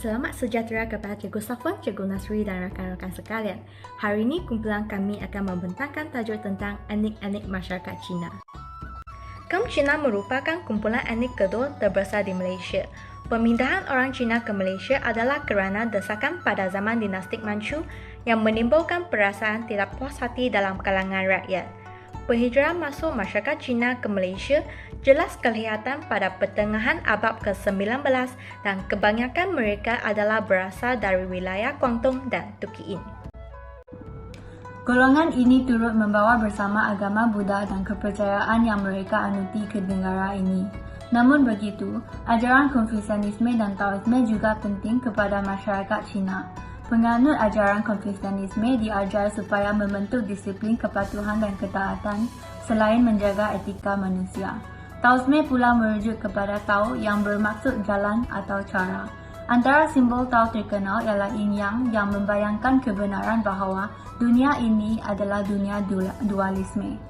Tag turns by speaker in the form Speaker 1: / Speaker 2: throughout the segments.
Speaker 1: Selamat sejahtera kepada Cikgu Safa, Cikgu Nasri dan rakan-rakan sekalian. Hari ini kumpulan kami akan membentangkan tajuk tentang etnik-etnik masyarakat Cina. Kaum Cina merupakan kumpulan etnik kedua terbesar di Malaysia. Pemindahan orang Cina ke Malaysia adalah kerana desakan pada zaman dinastik Manchu yang menimbulkan perasaan tidak puas hati dalam kalangan rakyat. Penghijrahan masuk masyarakat Cina ke Malaysia jelas kelihatan pada pertengahan abad ke-19 dan kebanyakan mereka adalah berasal dari wilayah Guangdong dan Tukiin.
Speaker 2: Golongan ini turut membawa bersama agama Buddha dan kepercayaan yang mereka anuti ke negara ini. Namun begitu, ajaran Konfusianisme dan Taoisme juga penting kepada masyarakat Cina. Penganut ajaran Konfusianisme diajar supaya membentuk disiplin kepatuhan dan ketaatan selain menjaga etika manusia. Taoisme pula merujuk kepada Tao yang bermaksud jalan atau cara. Antara simbol Tao terkenal ialah Yin Yang yang membayangkan kebenaran bahawa dunia ini adalah dunia dualisme.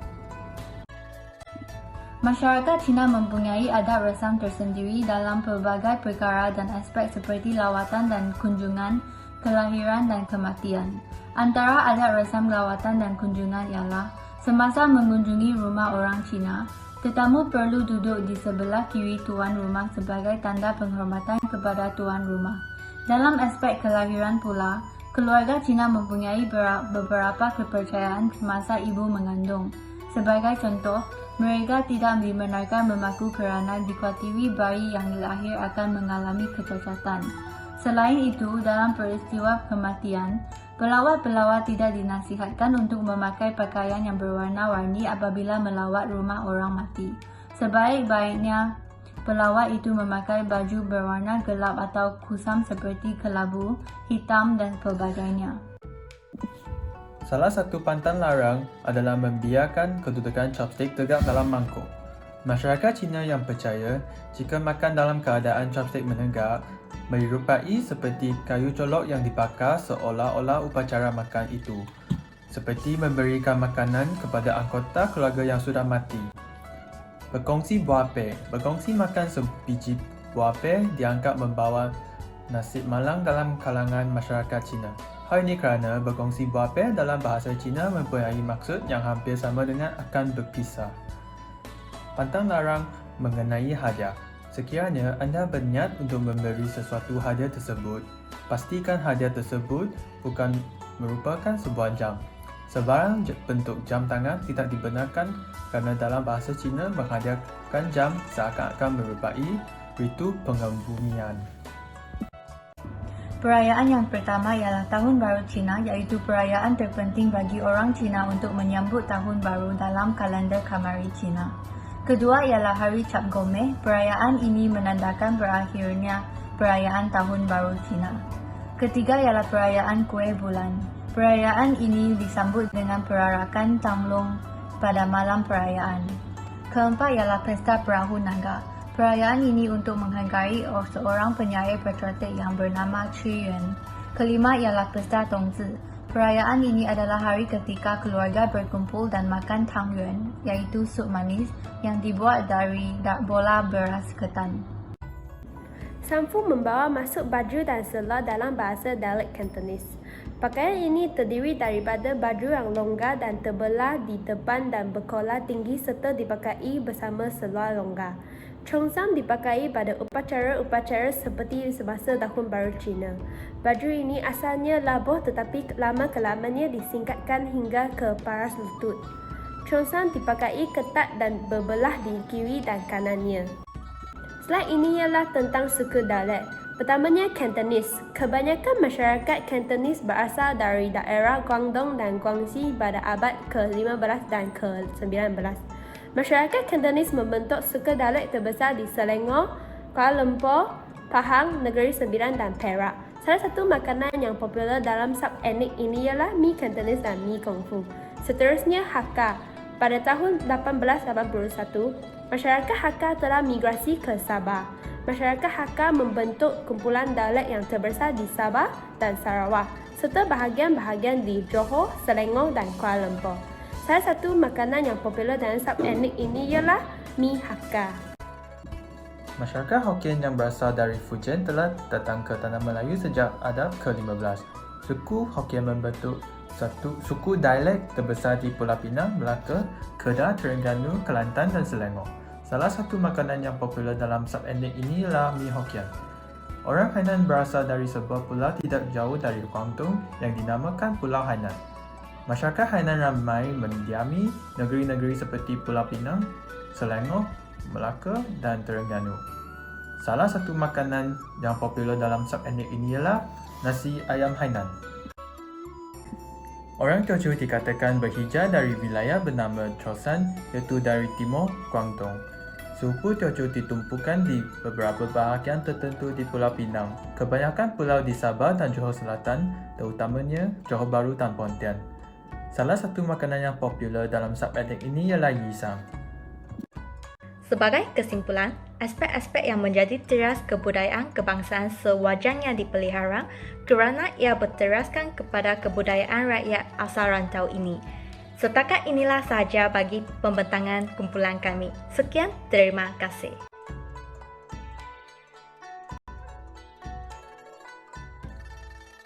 Speaker 2: Masyarakat Cina mempunyai adat resam tersendiri dalam pelbagai perkara dan aspek seperti lawatan dan kunjungan, kelahiran dan kematian. Antara adat resam lawatan dan kunjungan ialah semasa mengunjungi rumah orang Cina, tetamu perlu duduk di sebelah kiri tuan rumah sebagai tanda penghormatan kepada tuan rumah. Dalam aspek kelahiran pula, keluarga Cina mempunyai beberapa kepercayaan semasa ibu mengandung. Sebagai contoh, mereka tidak dibenarkan memaku kerana dikhawatiri bayi yang lahir akan mengalami kecacatan. Selain itu, dalam peristiwa kematian, pelawat-pelawat tidak dinasihatkan untuk memakai pakaian yang berwarna-warni apabila melawat rumah orang mati. Sebaik-baiknya, pelawat itu memakai baju berwarna gelap atau kusam seperti kelabu, hitam dan sebagainya.
Speaker 3: Salah satu pantang larang adalah membiarkan kedudukan chopstick tegak dalam mangkuk. Masyarakat Cina yang percaya jika makan dalam keadaan chopstick menegak menyerupai seperti kayu colok yang dibakar seolah-olah upacara makan itu, seperti memberikan makanan kepada anggota keluarga yang sudah mati. Berkongsi buah peh. Berkongsi makan sebiji buah peh dianggap membawa nasib malang dalam kalangan masyarakat Cina. Hal ini kerana berkongsi buah peh dalam bahasa Cina mempunyai maksud yang hampir sama dengan akan berpisah. Pantang larang mengenai hadiah. Sekiranya anda berniat untuk memberi sesuatu hadiah tersebut, pastikan hadiah tersebut bukan merupakan sebuah jam. Sebarang bentuk jam tangan tidak dibenarkan kerana dalam bahasa Cina menghadiahkan jam seakan-akan merupai ritu pengembumian.
Speaker 2: Perayaan yang pertama ialah Tahun Baru Cina, iaitu perayaan terpenting bagi orang Cina untuk menyambut Tahun Baru dalam kalender Kamari Cina. Kedua ialah Hari Cap Gomeh. Perayaan ini menandakan berakhirnya perayaan Tahun Baru Cina. Ketiga ialah perayaan Kueh Bulan. Perayaan ini disambut dengan perarakan tamlong pada malam perayaan. Keempat ialah Pesta Perahu Naga. Perayaan ini untuk menghargai seorang penyair patriotik yang bernama Qi Yuan. Kelima ialah Pesta Tongzi. Perayaan ini adalah hari ketika keluarga berkumpul dan makan tang yuan, iaitu sup manis yang dibuat dari bola beras ketan.
Speaker 4: Samfu membawa masuk baju dan seluar dalam bahasa dialek Cantonese. Pakaian ini terdiri daripada baju yang longgar dan terbelah di depan dan berkolar tinggi serta dipakai bersama seluar longgar. Chongsam dipakai pada upacara-upacara seperti semasa Tahun Baru Cina. Baju ini asalnya labuh tetapi lama-kelamannya disingkatkan hingga ke paras lutut. Chongsam dipakai ketat dan berbelah di kiri dan kanannya. Slide ini ialah tentang suku dialek. Pertamanya Cantonese. Kebanyakan masyarakat Cantonese berasal dari daerah Guangdong dan Guangxi pada abad ke-15 dan ke-19. Masyarakat Cantonese membentuk suku dialek terbesar di Selangor, Kuala Lumpur, Pahang, Negeri Sembilan dan Perak. Salah satu makanan yang popular dalam sub-etnik ini ialah mi Cantonese dan mi Kungfu. Seterusnya Hakka. Pada tahun 1881, masyarakat Hakka telah migrasi ke Sabah. Masyarakat Hakka membentuk kumpulan dialek yang terbesar di Sabah dan Sarawak, serta bahagian-bahagian di Johor, Selangor dan Kuala Lumpur. Salah satu makanan yang popular dalam sub-etnik ini ialah mi Hakka.
Speaker 3: Masyarakat Hokkien yang berasal dari Fujian telah datang ke Tanah Melayu sejak abad ke-15. Suku Hokkien membentuk satu suku dialek terbesar di Pulau Pinang, Melaka, Kedah, Terengganu, Kelantan dan Selangor. Salah satu makanan yang popular dalam subetnik ini ialah mi Hokkien. Orang Hainan berasal dari sebuah pulau tidak jauh dari Guangdong yang dinamakan Pulau Hainan. Masyarakat Hainan ramai mendiami negeri-negeri seperti Pulau Pinang, Selangor, Melaka dan Terengganu. Salah satu makanan yang popular dalam subetnik ini ialah nasi ayam Hainan. Orang Teochew dikatakan berhijrah dari wilayah bernama Chosan iaitu dari timur Guangdong. Suku Teochew ditumpukan di beberapa bahagian tertentu di Pulau Pinang. Kebanyakan pulau di Sabah dan Johor Selatan, terutamanya Johor Bahru dan Pontian. Salah satu makanan yang popular dalam subetnik ini ialah yisang.
Speaker 1: Sebagai kesimpulan, aspek-aspek yang menjadi teras kebudayaan kebangsaan sewajarnya dipelihara kerana ia berteraskan kepada kebudayaan rakyat asal rantau ini. Setakat inilah sahaja bagi pembentangan kumpulan kami. Sekian, terima kasih.